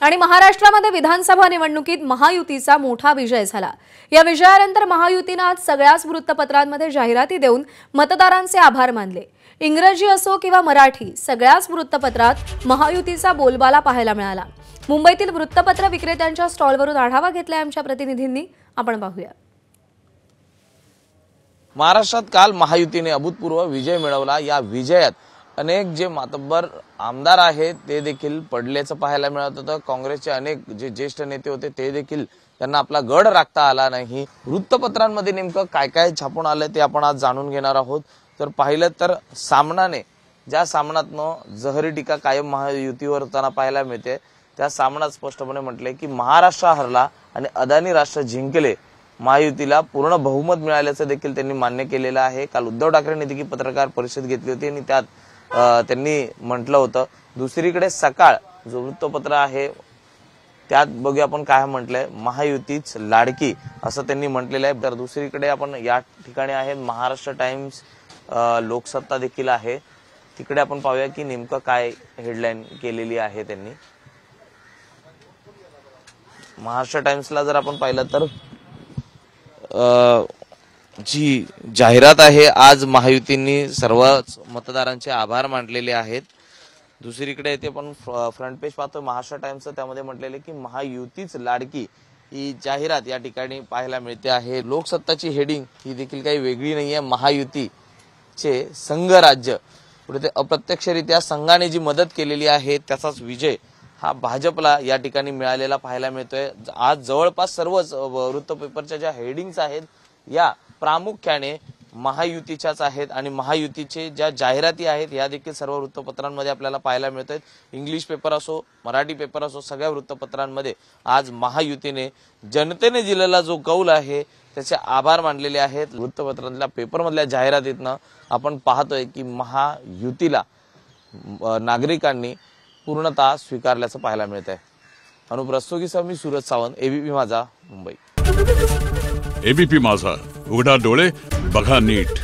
आणि महाराष्ट्रामध्ये विधानसभा निवडणुकीत महायुतीचा मोठा विजय झाला। या विजयानंतर महायुतीने आज सगळ्याच वृत्तपत्रांमध्ये जाहिराती देऊन मतदारांचे आभार मानले। इंग्रजी असो किंवा मराठी सगळ्याच वृत्तपत्रात महायुतीचा बोलबाला पाहायला मिळाला। मुंबईतील वृत्तपत्र विक्रेत्यांच्या स्टॉलवरून आढावा घेतलाय आमच्या प्रतिनिधींनी, आपण पाहूया। महाराष्ट्रात काल महायुतीने अभूतपूर्व विजय मिळवला। या विजयात अनेक जे मातब्बर आमदार आहेत ते देखील पडल्याचं पाहायला मिळत होतं। काँग्रेसचे अनेक जे ज्येष्ठ नेते होते ते देखील त्यांना आपला गड राखता आला नाही। वृत्तपत्रांमध्ये नेमकं काय काय छापून आलं ते आपण आज जाणून घेणार आहोत। तर पाहिलं तर सामनाने ज्या सामनातनं जहरी टीका कायम महायुतीवर होताना पाहायला मिळते, त्या सामनात स्पष्टपणे म्हटले की महाराष्ट्र हरला आणि अदानी राष्ट्र जिंकले। महायुतीला पूर्ण बहुमत मिळाल्याचं देखील त्यांनी मान्य केलेलं आहे। काल उद्धव ठाकरेंनी देखील पत्रकार परिषद घेतली होती आणि त्यात त्यांनी म्हटलं होतं। दुसरीकडे सकाळ जो वृत्तपत्र आहे त्यात बघूया आपण काय म्हटलंय, महायुतीच लाडकी असं त्यांनी म्हटलेलं आहे। तर दुसरीकडे आपण या ठिकाणी आहे महाराष्ट्र टाइम्स, लोकसत्ता देखील आहे, तिकडे आपण पाहूया की नेमकं काय हेडलाईन केलेली आहे त्यांनी। महाराष्ट्र टाइम्सला जर आपण पाहिलं तर जी जाहिरात आहे, आज महायुतींनी सर्व मतदारांचे आभार मानलेले आहेत। दुसरीकडे ते पण फ्रंट पेज पाहतो महाराष्ट्र टाइम्सचं, त्यामध्ये म्हटलेले की महायुतीच लाडकी ही जाहिरात या ठिकाणी पाहायला मिळते आहे। लोकसत्ताची हेडिंग ही देखील काही वेगळी नाहीये, महायुतीचे संघराज्य, पुढे ते अप्रत्यक्षरित्या संघाने जी मदत केलेली आहे त्याचाच विजय हा भाजपला या ठिकाणी मिळालेला पाहायला मिळतोय। आज जवळपास सर्वच वृत्तपेपरच्या ज्या हेडिंग्स आहेत या प्रामुख्याने महायुतीच्याच आहेत आणि महायुतीचे ज्या जाहिराती आहेत या देखील सर्व वृत्तपत्रांमध्ये आपल्याला पाहायला मिळतात। इंग्लिश पेपर असो मराठी पेपर असो सगळ्या वृत्तपत्रांमध्ये आज महायुतीने जनतेने दिलेला जो कौल आहे त्याचे आभार मानलेले आहेत। वृत्तपत्रांतल्या पेपरमधल्या जाहिरातीतनं आपण पाहतोय की महायुतीला नागरिकांनी पूर्णतः स्वीकारल्याचं पाहायला मिळत आहे। अनुप रस्तोगीसह मी सूरज सावंत, एबीपी माझा, मुंबई। एबीपी माझा, उघडा डोळे बघा नीट।